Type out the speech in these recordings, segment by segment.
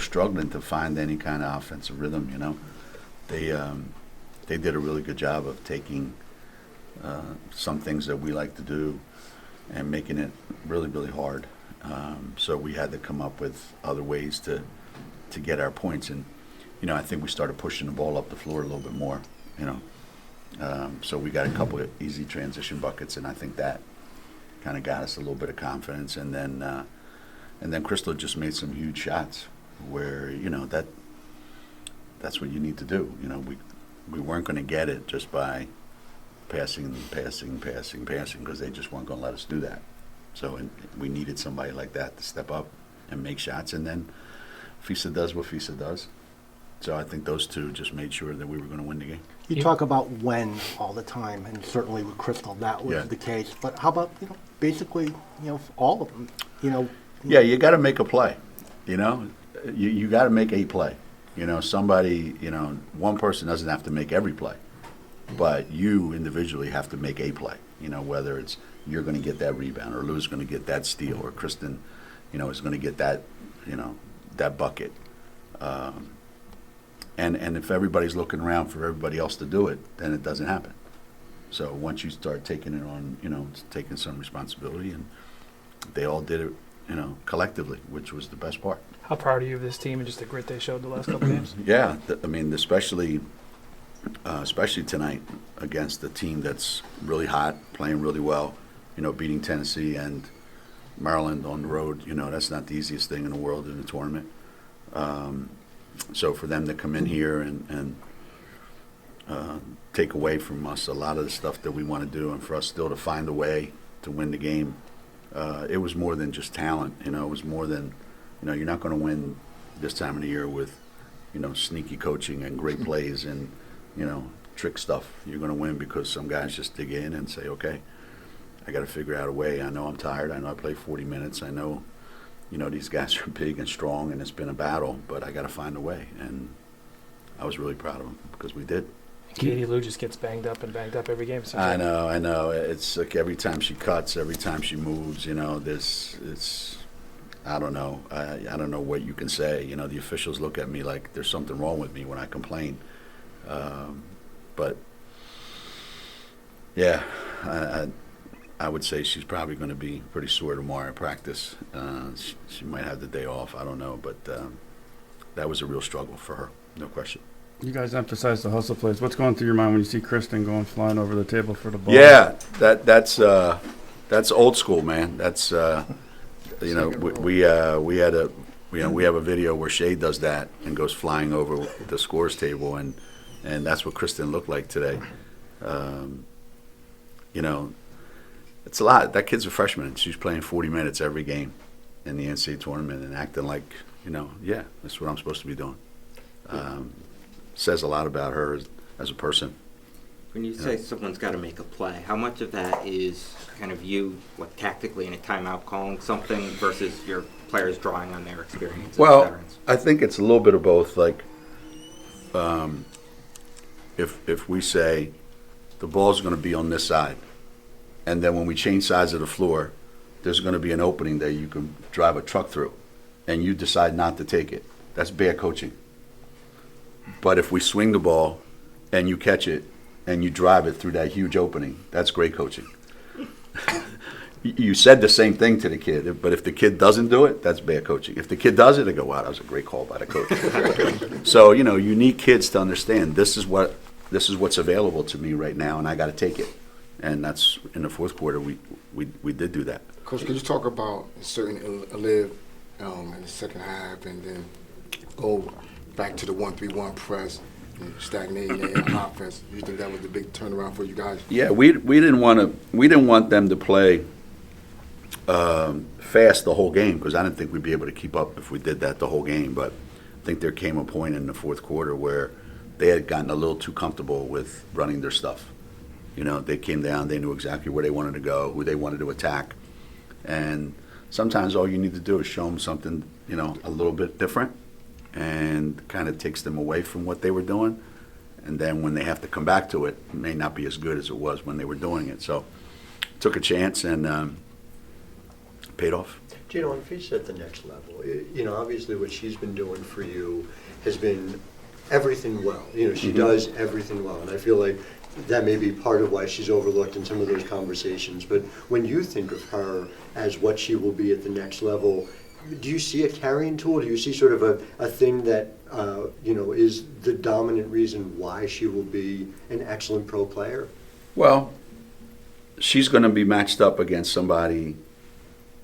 struggling to find any kind of offensive rhythm. They did a really good job of taking some things that we like to do and making it really, really hard. So we had to come up with other ways to get our points. And, I think we started pushing the ball up the floor a little bit more, So we got a couple of easy transition buckets, and I think that kind of got us a little bit of confidence. And then Crystal just made some huge shots where, that's what you need to do. We weren't going to get it just by passing, because they just weren't going to let us do that. So we needed somebody like that to step up and make shots, and then FISA does what FISA does. So I think those two just made sure that we were going to win the game. You talk about when all the time, and certainly with Crystal that was the case. But how about basically all of them? Yeah, you got to make a play. You got to make a play. Somebody. One person doesn't have to make every play, but you individually have to make a play. Whether it's you're going to get that rebound, or Lou's going to get that steal, or Kristen, is going to get that, that bucket. And if everybody's looking around for everybody else to do it, then it doesn't happen. So once you start taking it on, taking some responsibility, and they all did it, collectively, which was the best part. How proud are you of this team and just the grit they showed the last couple games? Yeah, especially tonight against a team that's really hot, playing really well, beating Tennessee and Maryland on the road. That's not the easiest thing in the world in a tournament. So for them to come in here and take away from us a lot of the stuff that we want to do, and for us still to find a way to win the game, it was more than just talent. It was more than, you're not going to win this time of the year with, sneaky coaching and great plays and, trick stuff. You're going to win because some guys just dig in and say, okay, I got to figure out a way. I know I'm tired. I know I played 40 minutes. I know, these guys are big and strong, and it's been a battle, but I got to find a way. And I was really proud of them because we did. Katie Lou just gets banged up every game. I know. It's like every time she cuts, every time she moves, it's I don't know. I don't know what you can say. The officials look at me like there's something wrong with me when I complain. But yeah, I would say she's probably going to be pretty sore tomorrow at practice. She might have the day off. I don't know, but that was a real struggle for her, no question. You guys emphasize the hustle plays. What's going through your mind when you see Kristen going flying over the table for the ball? Yeah, that's old school, man. That's we have a video where Shay does that and goes flying over the scores table, and that's what Kristen looked like today. It's a lot. That kid's a freshman. She's playing 40 minutes every game in the NCAA tournament and acting like, that's what I'm supposed to be doing. Says a lot about her as a person. When you say someone's got to make a play, how much of that is kind of you, tactically in a timeout calling something versus your players drawing on their experience? Well, I think it's a little bit of both. Like, if we say the ball's going to be on this side, and then when we change sides of the floor, there's going to be an opening that you can drive a truck through, and you decide not to take it, that's bad coaching. But if we swing the ball and you catch it and you drive it through that huge opening, that's great coaching. You said the same thing to the kid, but if the kid doesn't do it, that's bad coaching. If the kid does it, they go, wow, that was a great call by the coach. So, you need kids to understand this is what's available to me right now, and I got to take it. And that's in the fourth quarter, we did do that. Coach, can you talk about certain live in the second half, and then go back to the 1-3-1 press, and stagnating in offense? You think that was the big turnaround for you guys? Yeah, we didn't want them to play fast the whole game, because I didn't think we'd be able to keep up if we did that the whole game. But I think there came a point in the fourth quarter where they had gotten a little too comfortable with running their stuff. They came down, they knew exactly where they wanted to go, who they wanted to attack. And sometimes all you need to do is show them something, a little bit different, and kind of takes them away from what they were doing. And then when they have to come back to it, it may not be as good as it was when they were doing it. So took a chance and paid off. Geno, if he's at the next level, obviously what she's been doing for you has been everything well. She does everything well, and I feel like that may be part of why she's overlooked in some of those conversations. But when you think of her as what she will be at the next level, do you see a carrying tool? Do you see sort of a thing that is the dominant reason why she will be an excellent pro player? Well, she's going to be matched up against somebody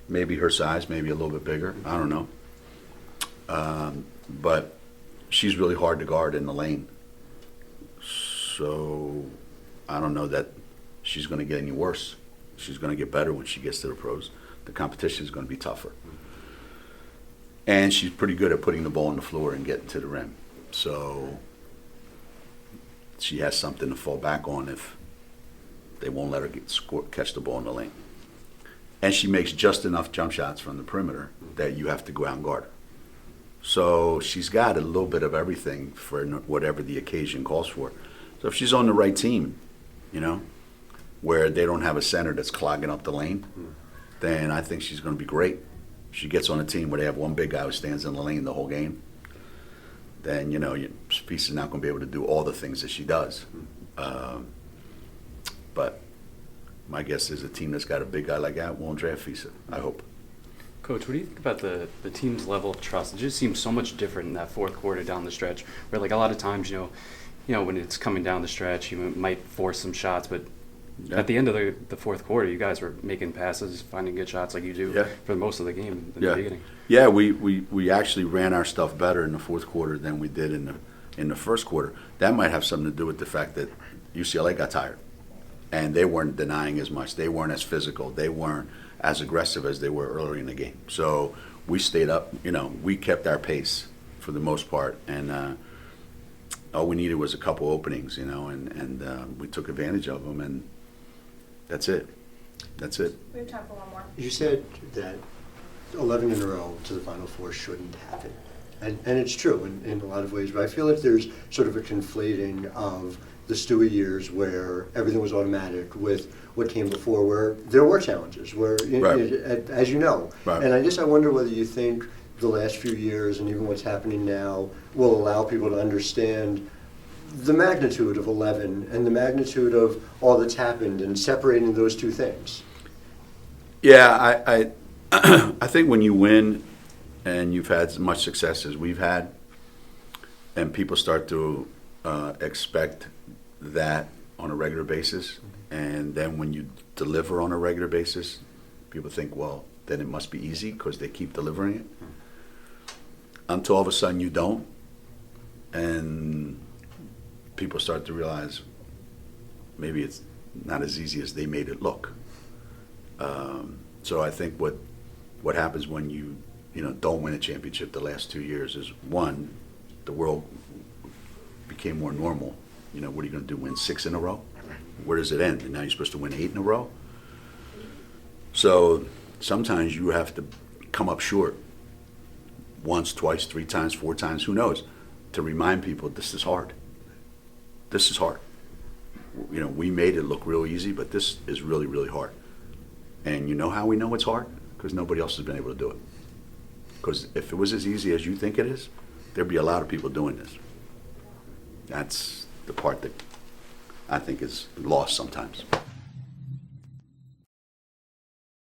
maybe her size, maybe a little bit bigger. I don't know. But she's really hard to guard in the lane. So I don't know that she's going to get any worse. She's going to get better when she gets to the pros. The competition is going to be tougher. And she's pretty good at putting the ball on the floor and getting to the rim. So she has something to fall back on if they won't let her catch the ball in the lane. And she makes just enough jump shots from the perimeter that you have to go out and guard her. So she's got a little bit of everything for whatever the occasion calls for. So if she's on the right team, where they don't have a center that's clogging up the lane, then I think she's going to be great. If she gets on a team where they have one big guy who stands in the lane the whole game, then, Spies is not going to be able to do all the things that she does. But my guess is a team that's got a big guy like that won't draft Fisa, I hope. Coach, what do you think about the team's level of trust? It just seems so much different in that fourth quarter down the stretch, where like a lot of times, when it's coming down the stretch, you might force some shots, but at the end of the fourth quarter, you guys were making passes, finding good shots like you do for most of the game in the beginning. Yeah, we actually ran our stuff better in the fourth quarter than we did in the first quarter. That might have something to do with the fact that UCLA got tired, and they weren't denying as much. They weren't as physical. They weren't as aggressive as they were earlier in the game. So we stayed up. We kept our pace for the most part, and all we needed was a couple openings, and we took advantage of them, and that's it. That's it. We have time for one more. You said that 11 in a row to the Final Four shouldn't happen. And it's true in a lot of ways, but I feel like there's sort of a conflating of the Stewie years where everything was automatic with what came before, where there were challenges, where, as you know. Right. And I guess I wonder whether you think the last few years and even what's happening now will allow people to understand the magnitude of 11 and the magnitude of all that's happened and separating those two things. Yeah, I think when you win and you've had as much success as we've had, and people start to expect that on a regular basis, and then when you deliver on a regular basis, people think, well, then it must be easy because they keep delivering it. Until all of a sudden you don't, and people start to realize maybe it's not as easy as they made it look. So I think what happens when you don't win a championship the last 2 years is, one, the world became more normal. What are you going to do, win 6 in a row? Where does it end? And now you're supposed to win 8 in a row? So sometimes you have to come up short once, twice, 3 times, 4 times, who knows, to remind people this is hard. This is hard. We made it look real easy, but this is really, really hard. And you know how we know it's hard? Because nobody else has been able to do it. Because if it was as easy as you think it is, there'd be a lot of people doing this. That's the part that I think is lost sometimes.